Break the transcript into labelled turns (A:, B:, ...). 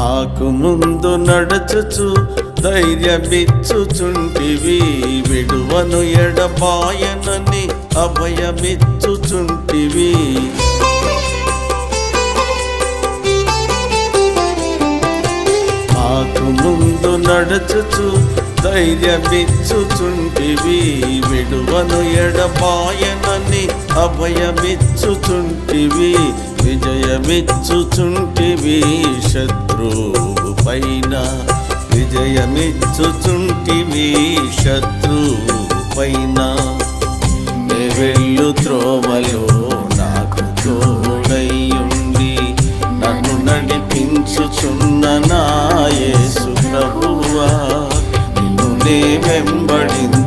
A: నాకు ముందు నడుచుచు ధైర్యమిచ్చుచుంటివి, విడువను ఎడబాయనని అభయమిచ్చుచుంటివి. నాకు ముందు నడుచుచు ధైర్యమిచ్చుచుంటివి, విడువను ఎడబాయనని అభయమిచ్చుచుంటివి. విజయమిచ్చుచుంటివి శత్రువు పైన, విజయమిచ్చుచుంటివి శత్రువు పైన. నే వెళ్ళు త్రోవలో నాకు తోడైయుండి నన్ను నడిపించుచున్న నా యేసు ప్రభువా, నిన్ను నే వెంబడించు